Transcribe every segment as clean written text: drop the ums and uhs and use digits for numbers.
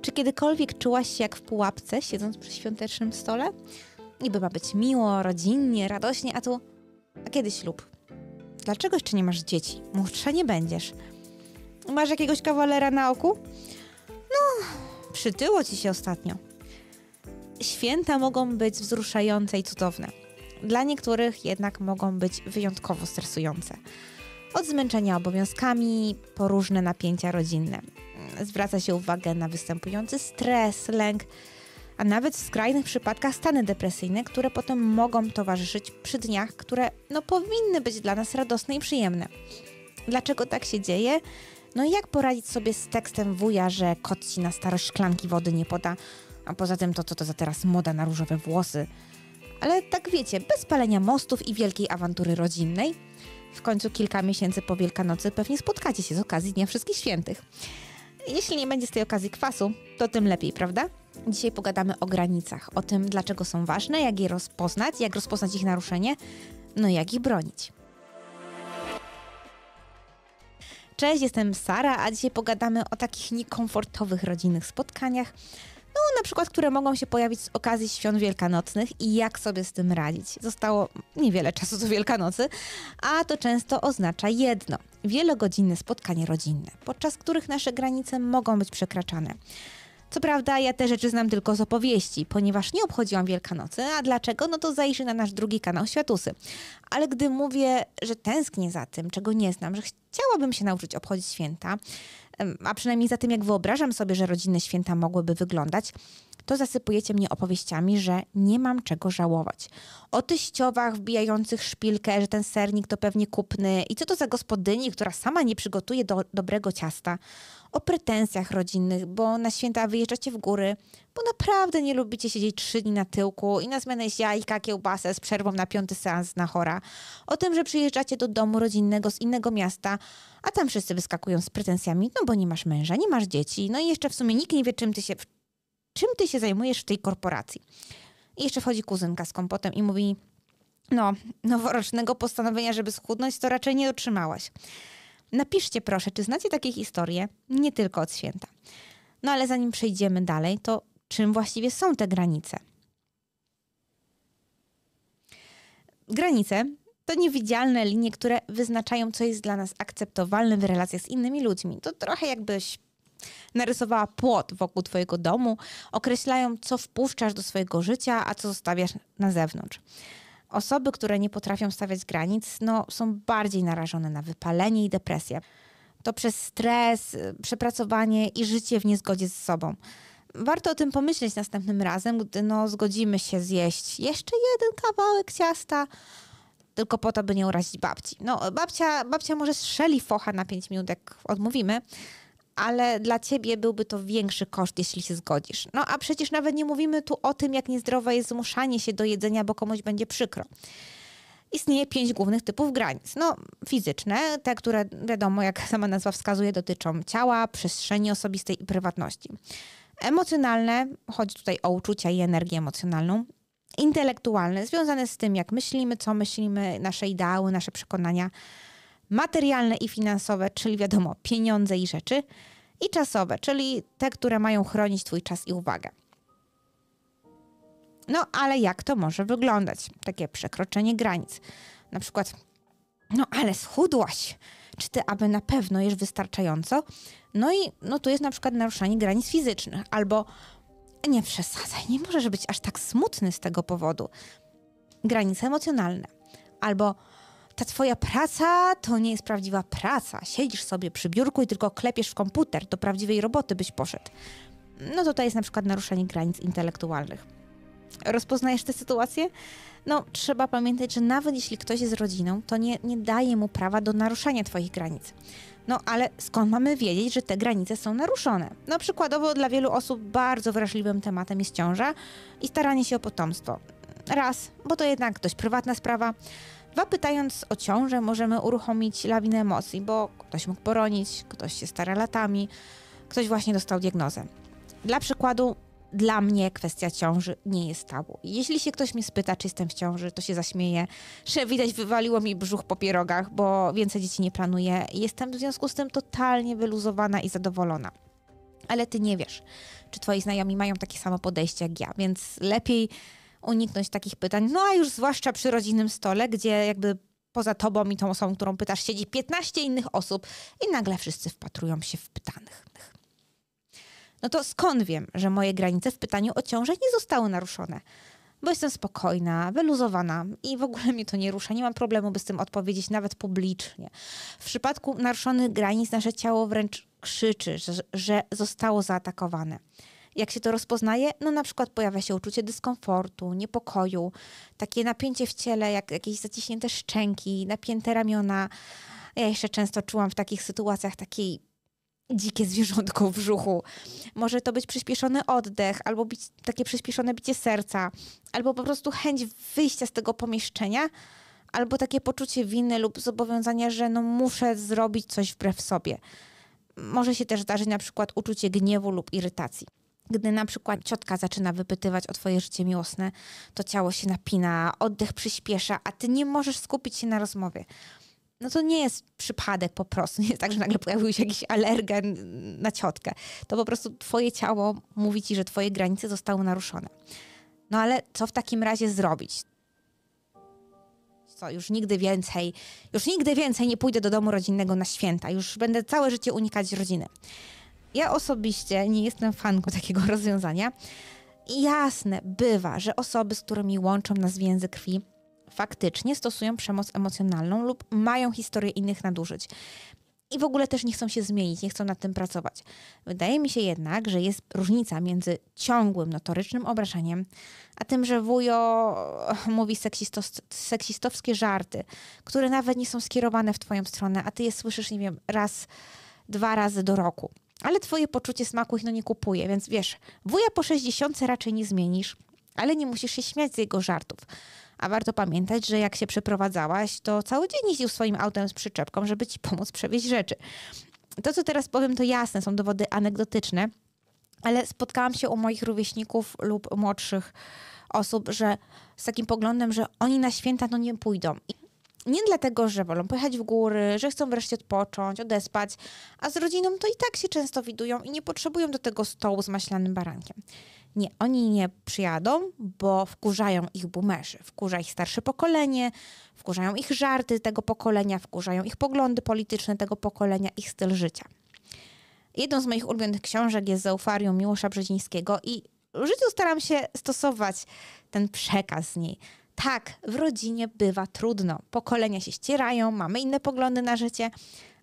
Czy kiedykolwiek czułaś się jak w pułapce, siedząc przy świątecznym stole? Niby ma być miło, rodzinnie, radośnie, a kiedy ślub? Dlaczego jeszcze nie masz dzieci? Młodsza nie będziesz. Masz jakiegoś kawalera na oku? No, przytyło ci się ostatnio. Święta mogą być wzruszające i cudowne. Dla niektórych jednak mogą być wyjątkowo stresujące. Od zmęczenia obowiązkami po różne napięcia rodzinne. Zwraca się uwagę na występujący stres, lęk, a nawet w skrajnych przypadkach stany depresyjne, które potem mogą towarzyszyć przy dniach, które powinny być dla nas radosne i przyjemne. Dlaczego tak się dzieje? No i jak poradzić sobie z tekstem wuja, że kot ci na starość szklanki wody nie poda, a poza tym co to za teraz moda na różowe włosy. Ale tak wiecie, bez palenia mostów i wielkiej awantury rodzinnej. W końcu kilka miesięcy po Wielkanocy pewnie spotkacie się z okazji Dnia Wszystkich Świętych. Jeśli nie będzie z tej okazji kwasu, to tym lepiej, prawda? Dzisiaj pogadamy o granicach, o tym, dlaczego są ważne, jak je rozpoznać, jak rozpoznać ich naruszenie, no i jak ich bronić. Cześć, jestem Sara, a dzisiaj pogadamy o takich niekomfortowych rodzinnych spotkaniach, na przykład, które mogą się pojawić z okazji świąt wielkanocnych i jak sobie z tym radzić. Zostało niewiele czasu do Wielkanocy, a to często oznacza jedno – wielogodzinne spotkanie rodzinne, podczas których nasze granice mogą być przekraczane. Co prawda, ja te rzeczy znam tylko z opowieści, ponieważ nie obchodziłam Wielkanocy, a dlaczego? No to zajrzyj na nasz drugi kanał Światusy. Ale gdy mówię, że tęsknię za tym, czego nie znam, że chciałabym się nauczyć obchodzić święta, a przynajmniej za tym, jak wyobrażam sobie, że rodzinne święta mogłyby wyglądać, to zasypujecie mnie opowieściami, że nie mam czego żałować. O teściowach wbijających szpilkę, że ten sernik to pewnie kupny i co to za gospodyni, która sama nie przygotuje dobrego ciasta. O pretensjach rodzinnych, bo na święta wyjeżdżacie w góry, bo naprawdę nie lubicie siedzieć 3 dni na tyłku i na zmianę jajka, kiełbasę z przerwą na 5. seans na chora. O tym, że przyjeżdżacie do domu rodzinnego z innego miasta, a tam wszyscy wyskakują z pretensjami, bo nie masz męża, nie masz dzieci, i jeszcze w sumie nikt nie wie, czym ty się zajmujesz w tej korporacji. I jeszcze wchodzi kuzynka z kompotem i mówi, noworocznego postanowienia, żeby schudnąć, to raczej nie dotrzymałaś. Napiszcie proszę, czy znacie takie historie, nie tylko od święta. Ale zanim przejdziemy dalej, to czym właściwie są te granice? Granice to niewidzialne linie, które wyznaczają, co jest dla nas akceptowalne w relacjach z innymi ludźmi. To trochę jakbyś narysowała płot wokół twojego domu, określają, co wpuszczasz do swojego życia, a co zostawiasz na zewnątrz. Osoby, które nie potrafią stawiać granic, są bardziej narażone na wypalenie i depresję. To przez stres, przepracowanie i życie w niezgodzie ze sobą. Warto o tym pomyśleć następnym razem, gdy zgodzimy się zjeść jeszcze jeden kawałek ciasta, tylko po to, by nie urazić babci. Babcia może strzeli focha na 5 minut, jak odmówimy, ale dla ciebie byłby to większy koszt, jeśli się zgodzisz. A przecież nawet nie mówimy tu o tym, jak niezdrowe jest zmuszanie się do jedzenia, bo komuś będzie przykro. Istnieje 5 głównych typów granic. Fizyczne, te, które wiadomo, jak sama nazwa wskazuje, dotyczą ciała, przestrzeni osobistej i prywatności. Emocjonalne, chodzi tutaj o uczucia i energię emocjonalną. Intelektualne, związane z tym, jak myślimy, co myślimy, nasze ideały, nasze przekonania. Materialne i finansowe, czyli wiadomo, pieniądze i rzeczy. I czasowe, czyli te, które mają chronić twój czas i uwagę. Ale jak to może wyglądać? Takie przekroczenie granic. Na przykład, ale schudłaś. Czy ty aby na pewno jesz wystarczająco? Tu jest na przykład naruszanie granic fizycznych. Albo, nie przesadzaj, nie możesz być aż tak smutny z tego powodu. Granice emocjonalne. Albo, ta twoja praca to nie jest prawdziwa praca. Siedzisz sobie przy biurku i tylko klepiesz w komputer. Do prawdziwej roboty byś poszedł. To jest na przykład naruszenie granic intelektualnych. Rozpoznajesz tę sytuację? Trzeba pamiętać, że nawet jeśli ktoś jest rodziną, to nie daje mu prawa do naruszania twoich granic. Ale skąd mamy wiedzieć, że te granice są naruszone? Przykładowo dla wielu osób bardzo wrażliwym tematem jest ciąża i staranie się o potomstwo. Raz, bo to jednak dość prywatna sprawa. 2, pytając o ciążę, możemy uruchomić lawinę emocji, bo ktoś mógł poronić, ktoś się stara latami, ktoś właśnie dostał diagnozę. Dla przykładu, dla mnie kwestia ciąży nie jest tabu. Jeśli się ktoś mnie spyta, czy jestem w ciąży, to się zaśmieję, że widać wywaliło mi brzuch po pierogach, bo więcej dzieci nie planuję. Jestem w związku z tym totalnie wyluzowana i zadowolona. Ale ty nie wiesz, czy twoi znajomi mają takie samo podejście jak ja, więc lepiej uniknąć takich pytań, no a już zwłaszcza przy rodzinnym stole, gdzie jakby poza tobą i tą osobą, którą pytasz, siedzi 15 innych osób i nagle wszyscy wpatrują się w pytanych. No to skąd wiem, że moje granice w pytaniu o ciążę nie zostały naruszone? Bo jestem spokojna, wyluzowana i w ogóle mnie to nie rusza. Nie mam problemu, by z tym odpowiedzieć nawet publicznie. W przypadku naruszonych granic nasze ciało wręcz krzyczy, że zostało zaatakowane. Jak się to rozpoznaje? No na przykład pojawia się uczucie dyskomfortu, niepokoju, takie napięcie w ciele, jak jakieś zaciśnięte szczęki, napięte ramiona. Ja jeszcze często czułam w takich sytuacjach takiej dzikie zwierzątko w brzuchu. Może to być przyspieszony oddech, albo takie przyspieszone bicie serca, albo po prostu chęć wyjścia z tego pomieszczenia, albo takie poczucie winy lub zobowiązania, że no muszę zrobić coś wbrew sobie. Może się też zdarzyć na przykład uczucie gniewu lub irytacji. Gdy na przykład ciotka zaczyna wypytywać o twoje życie miłosne, to ciało się napina, oddech przyspiesza, a ty nie możesz skupić się na rozmowie. No to nie jest przypadek po prostu. Nie jest tak, że nagle pojawił się jakiś alergen na ciotkę. To po prostu twoje ciało mówi ci, że twoje granice zostały naruszone. No ale co w takim razie zrobić? Co, już nigdy więcej nie pójdę do domu rodzinnego na święta. Już będę całe życie unikać rodziny. Ja osobiście nie jestem fanką takiego rozwiązania. I jasne, bywa, że osoby, z którymi łączą nas więzy krwi, faktycznie stosują przemoc emocjonalną lub mają historię innych nadużyć. I w ogóle też nie chcą się zmienić, nie chcą nad tym pracować. Wydaje mi się jednak, że jest różnica między ciągłym, notorycznym obrażaniem, a tym, że wujo mówi seksistowskie żarty, które nawet nie są skierowane w twoją stronę, a ty je słyszysz, nie wiem, raz, 2 razy do roku. Ale twoje poczucie smaku ich nie kupuje, więc wiesz, wuja po 60 raczej nie zmienisz, ale nie musisz się śmiać z jego żartów. A warto pamiętać, że jak się przeprowadzałaś, to cały dzień jeździł swoim autem z przyczepką, żeby ci pomóc przewieźć rzeczy. To, co teraz powiem, to jasne, są dowody anegdotyczne, ale spotkałam się u moich rówieśników lub młodszych osób, że z takim poglądem, że oni na święta no nie pójdą. Nie dlatego, że wolą pojechać w góry, że chcą wreszcie odpocząć, odespać, a z rodziną to i tak się często widują i nie potrzebują do tego stołu z maślanym barankiem. Nie, oni nie przyjadą, bo wkurzają ich boomerzy, wkurza ich starsze pokolenie, wkurzają ich żarty tego pokolenia, wkurzają ich poglądy polityczne tego pokolenia, ich styl życia. Jedną z moich ulubionych książek jest Zaufarium Miłosza Brzezińskiego i w życiu staram się stosować ten przekaz z niej. Tak, w rodzinie bywa trudno. Pokolenia się ścierają, mamy inne poglądy na życie,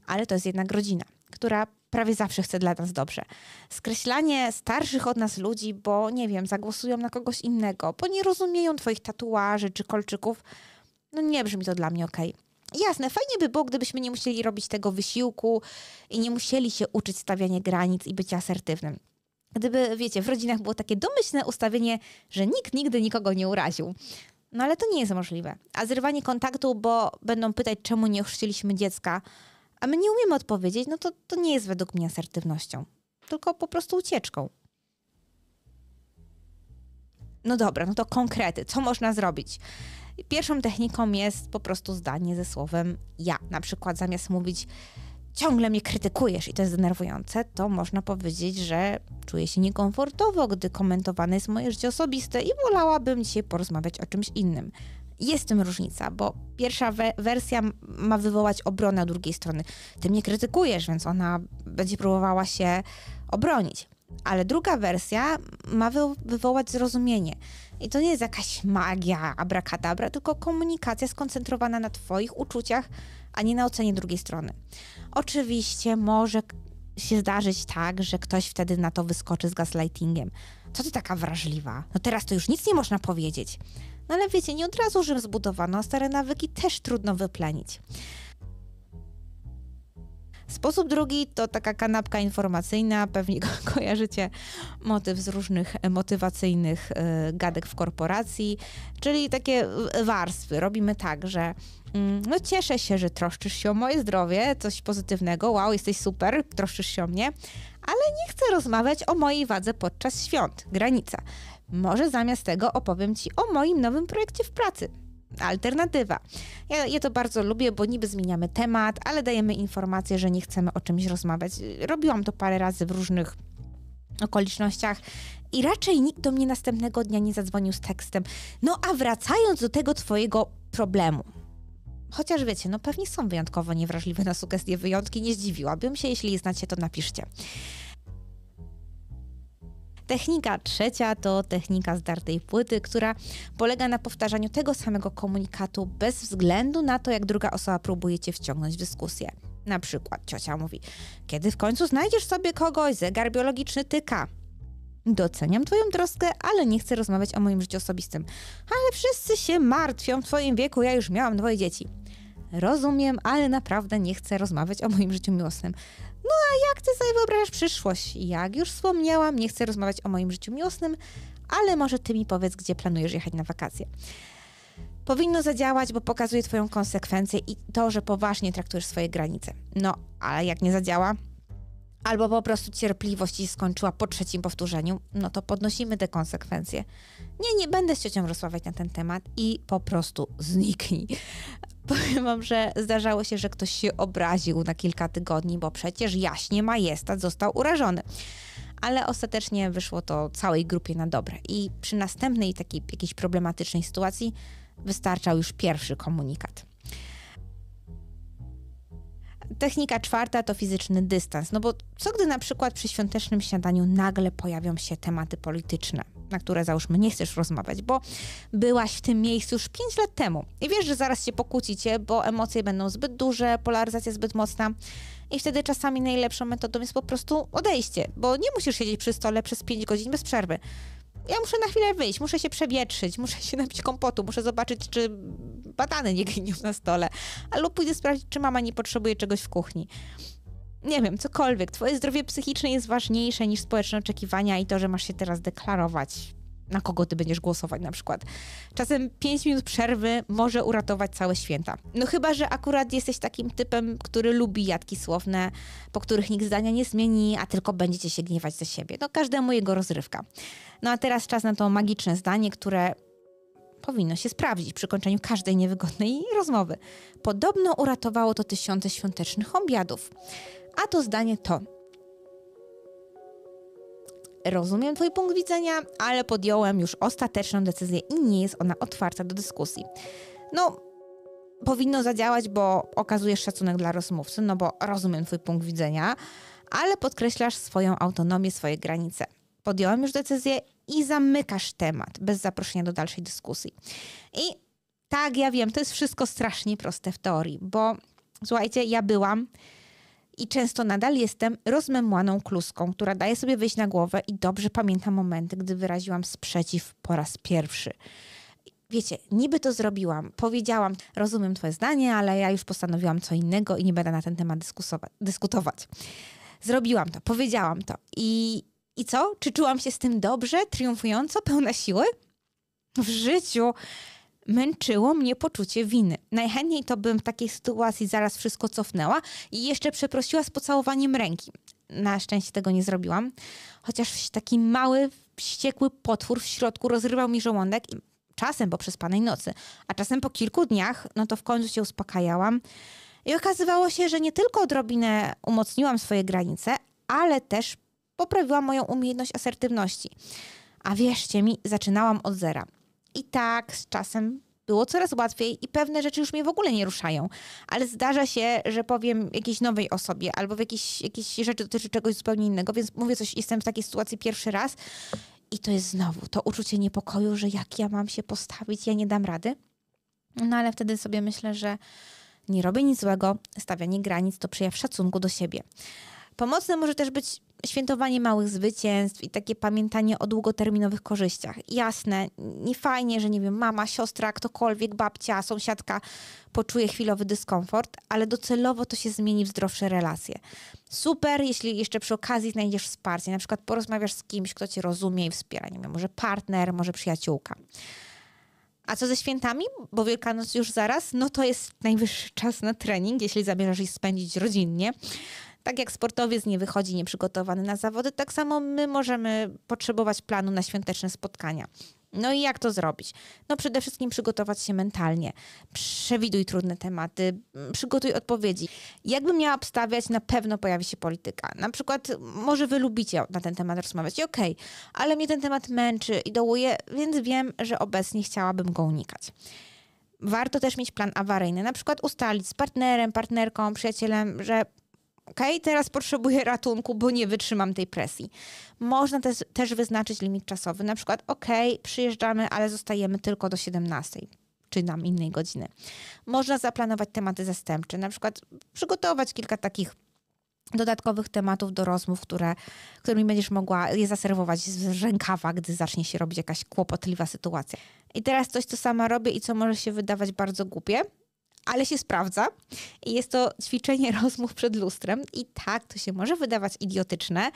ale to jest jednak rodzina, która prawie zawsze chce dla nas dobrze. Skreślanie starszych od nas ludzi, bo nie wiem, zagłosują na kogoś innego, bo nie rozumieją twoich tatuaży czy kolczyków, no nie brzmi to dla mnie okej. Jasne, fajnie by było, gdybyśmy nie musieli robić tego wysiłku i nie musieli się uczyć stawiania granic i bycia asertywnym. Gdyby, wiecie, w rodzinach było takie domyślne ustawienie, że nikt nigdy nikogo nie uraził. No ale to nie jest możliwe. A zrywanie kontaktu, bo będą pytać, czemu nie ochrzciliśmy dziecka, a my nie umiemy odpowiedzieć, no to nie jest według mnie asertywnością, tylko po prostu ucieczką. No dobra, no to konkrety. Co można zrobić? Pierwszą techniką jest po prostu zdanie ze słowem ja. Na przykład zamiast mówić ciągle mnie krytykujesz i to jest denerwujące, to można powiedzieć, że czuję się niekomfortowo, gdy komentowane jest moje życie osobiste i wolałabym dzisiaj porozmawiać o czymś innym. Jest w tym różnica, bo pierwsza wersja ma wywołać obronę drugiej strony. Ty mnie krytykujesz, więc ona będzie próbowała się obronić. Ale druga wersja ma wywołać zrozumienie. I to nie jest jakaś magia, abracadabra, tylko komunikacja skoncentrowana na twoich uczuciach, a nie na ocenie drugiej strony. Oczywiście może się zdarzyć tak, że ktoś wtedy na to wyskoczy z gaslightingiem. Co ty taka wrażliwa? No teraz to już nic nie można powiedzieć. No ale wiecie, nie od razu Rzym zbudowano, a stare nawyki też trudno wyplenić. Sposób drugi to taka kanapka informacyjna, pewnie kojarzycie motyw z różnych motywacyjnych gadek w korporacji, czyli takie warstwy. Robimy tak, że no cieszę się, że troszczysz się o moje zdrowie, coś pozytywnego, wow, jesteś super, troszczysz się o mnie, ale nie chcę rozmawiać o mojej wadze podczas świąt, granica. Może zamiast tego opowiem ci o moim nowym projekcie w pracy. Alternatywa. Ja to bardzo lubię, bo niby zmieniamy temat, ale dajemy informację, że nie chcemy o czymś rozmawiać. Robiłam to parę razy w różnych okolicznościach i raczej nikt do mnie następnego dnia nie zadzwonił z tekstem. No a wracając do tego twojego problemu. Chociaż wiecie, no pewnie są wyjątkowo niewrażliwe na sugestie wyjątki, nie zdziwiłabym się, jeśli je znacie, to napiszcie. Technika trzecia to technika zdartej płyty, która polega na powtarzaniu tego samego komunikatu bez względu na to, jak druga osoba próbuje cię wciągnąć w dyskusję. Na przykład ciocia mówi: kiedy w końcu znajdziesz sobie kogoś, zegar biologiczny tyka. Doceniam twoją troskę, ale nie chcę rozmawiać o moim życiu osobistym. Ale wszyscy się martwią w twoim wieku, ja już miałam 2 dzieci. Rozumiem, ale naprawdę nie chcę rozmawiać o moim życiu miłosnym. No a jak ty sobie wyobrażasz przyszłość? Jak już wspomniałam, nie chcę rozmawiać o moim życiu miłosnym, ale może ty mi powiedz, gdzie planujesz jechać na wakacje. Powinno zadziałać, bo pokazuje twoją konsekwencję i to, że poważnie traktujesz swoje granice. No, ale jak nie zadziała, albo po prostu cierpliwość ci skończyła po 3. powtórzeniu, no to podnosimy te konsekwencje. Nie będę z ciocią rozmawiać na ten temat i po prostu zniknij. Powiem wam, że zdarzało się, że ktoś się obraził na kilka tygodni, bo przecież jaśnie majestat został urażony. Ale ostatecznie wyszło to całej grupie na dobre i przy następnej takiej jakiejś problematycznej sytuacji wystarczał już pierwszy komunikat. Technika czwarta to fizyczny dystans, no bo co gdy na przykład przy świątecznym śniadaniu nagle pojawią się tematy polityczne, na które załóżmy nie chcesz rozmawiać, bo byłaś w tym miejscu już 5 lat temu i wiesz, że zaraz się pokłócicie, bo emocje będą zbyt duże, polaryzacja zbyt mocna i wtedy czasami najlepszą metodą jest po prostu odejście, bo nie musisz siedzieć przy stole przez 5 godzin bez przerwy. Ja muszę na chwilę wyjść, muszę się przewietrzyć, muszę się napić kompotu, muszę zobaczyć, czy banany nie gniją na stole, albo pójdę sprawdzić, czy mama nie potrzebuje czegoś w kuchni. Nie wiem, cokolwiek. Twoje zdrowie psychiczne jest ważniejsze niż społeczne oczekiwania i to, że masz się teraz deklarować, na kogo ty będziesz głosować na przykład. Czasem 5 minut przerwy może uratować całe święta. No chyba, że akurat jesteś takim typem, który lubi jatki słowne, po których nikt zdania nie zmieni, a tylko będziecie się gniewać ze siebie. No każdemu jego rozrywka. No a teraz czas na to magiczne zdanie, które powinno się sprawdzić przy kończeniu każdej niewygodnej rozmowy. Podobno uratowało to tysiące świątecznych obiadów. A to zdanie to: rozumiem twój punkt widzenia, ale podjąłem już ostateczną decyzję i nie jest ona otwarta do dyskusji. No, powinno zadziałać, bo okazujesz szacunek dla rozmówcy, no bo rozumiem twój punkt widzenia, ale podkreślasz swoją autonomię, swoje granice. Podjąłem już decyzję i zamykasz temat bez zaproszenia do dalszej dyskusji. I tak, ja wiem, to jest wszystko strasznie proste w teorii, bo słuchajcie, ja byłam i często nadal jestem rozmemłaną kluską, która daje sobie wyjść na głowę i dobrze pamiętam momenty, gdy wyraziłam sprzeciw po raz pierwszy. Wiecie, niby to zrobiłam, powiedziałam, rozumiem twoje zdanie, ale ja już postanowiłam co innego i nie będę na ten temat dyskutować. Zrobiłam to, powiedziałam to i co? Czy czułam się z tym dobrze, triumfująco, pełna siły? W życiu męczyło mnie poczucie winy. Najchętniej to bym w takiej sytuacji zaraz wszystko cofnęła i jeszcze przeprosiła z pocałowaniem ręki. Na szczęście tego nie zrobiłam, chociaż taki mały, wściekły potwór w środku rozrywał mi żołądek, czasem po przespanej nocy, a czasem po kilku dniach, no to w końcu się uspokajałam i okazywało się, że nie tylko odrobinę umocniłam swoje granice, ale też poprawiłam moją umiejętność asertywności. A wierzcie mi, zaczynałam od zera. I tak z czasem było coraz łatwiej i pewne rzeczy już mnie w ogóle nie ruszają. Ale zdarza się, że powiem jakiejś nowej osobie albo w jakiejś rzeczy dotyczy czegoś zupełnie innego, więc mówię coś, jestem w takiej sytuacji pierwszy raz i to jest znowu to uczucie niepokoju, że jak ja mam się postawić, ja nie dam rady. No ale wtedy sobie myślę, że nie robię nic złego, stawianie granic to przejaw szacunku do siebie. Pomocne może też być świętowanie małych zwycięstw i takie pamiętanie o długoterminowych korzyściach. Jasne, nie fajnie, że nie wiem, mama, siostra, ktokolwiek, babcia, sąsiadka poczuje chwilowy dyskomfort, ale docelowo to się zmieni w zdrowsze relacje. Super, jeśli jeszcze przy okazji znajdziesz wsparcie, na przykład porozmawiasz z kimś, kto cię rozumie i wspiera, nie wiem, może partner, może przyjaciółka. A co ze świętami? Bo Wielkanoc już zaraz, no to jest najwyższy czas na trening, jeśli zamierzasz je spędzić rodzinnie. Tak jak sportowiec nie wychodzi nieprzygotowany na zawody, tak samo my możemy potrzebować planu na świąteczne spotkania. No i jak to zrobić? No przede wszystkim przygotować się mentalnie. Przewiduj trudne tematy, przygotuj odpowiedzi. Jakbym miała obstawiać, na pewno pojawi się polityka. Na przykład może wy lubicie na ten temat rozmawiać i okej, ale mnie ten temat męczy i dołuje, więc wiem, że obecnie chciałabym go unikać. Warto też mieć plan awaryjny, na przykład ustalić z partnerem, partnerką, przyjacielem, że teraz potrzebuję ratunku, bo nie wytrzymam tej presji. Można też wyznaczyć limit czasowy, na przykład przyjeżdżamy, ale zostajemy tylko do 17 czy tam innej godziny. Można zaplanować tematy zastępcze, na przykład przygotować kilka takich dodatkowych tematów do rozmów, którymi będziesz mogła je zaserwować z rękawa, gdy zacznie się robić jakaś kłopotliwa sytuacja. I teraz coś, co sama robię i co może się wydawać bardzo głupie, ale się sprawdza. I jest to ćwiczenie rozmów przed lustrem. I tak, to się może wydawać idiotyczne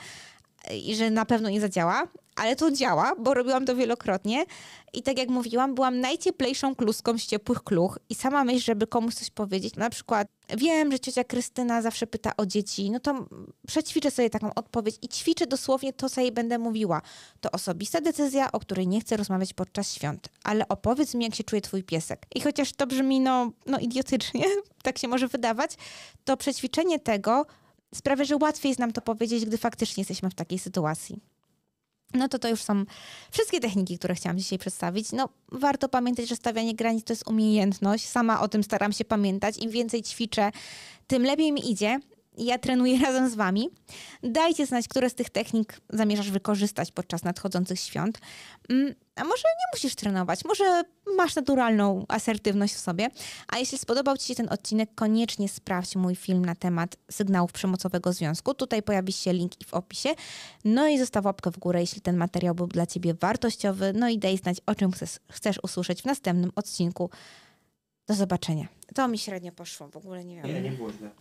i że na pewno nie zadziała, ale to działa, bo robiłam to wielokrotnie. I tak jak mówiłam, byłam najcieplejszą kluską z ciepłych kluch. I sama myśl, żeby komuś coś powiedzieć, na przykład wiem, że ciocia Krystyna zawsze pyta o dzieci, no to przećwiczę sobie taką odpowiedź i ćwiczę dosłownie to, co jej będę mówiła. To osobista decyzja, o której nie chcę rozmawiać podczas świąt, ale opowiedz mi, jak się czuje twój piesek. I chociaż to brzmi no idiotycznie, tak się może wydawać, to przećwiczenie tego sprawia, że łatwiej jest nam to powiedzieć, gdy faktycznie jesteśmy w takiej sytuacji. No to już są wszystkie techniki, które chciałam dzisiaj przedstawić. No, warto pamiętać, że stawianie granic to jest umiejętność. Sama o tym staram się pamiętać. Im więcej ćwiczę, tym lepiej mi idzie. Ja trenuję razem z wami. Dajcie znać, które z tych technik zamierzasz wykorzystać podczas nadchodzących świąt. A może nie musisz trenować, może masz naturalną asertywność w sobie. A jeśli spodobał ci się ten odcinek, koniecznie sprawdź mój film na temat sygnałów przemocowego związku. Tutaj pojawi się link i w opisie. No i zostaw łapkę w górę, jeśli ten materiał był dla ciebie wartościowy. No i daj znać, o czym chcesz usłyszeć w następnym odcinku. Do zobaczenia. To mi średnio poszło, w ogóle nie wiem. Nie było źle.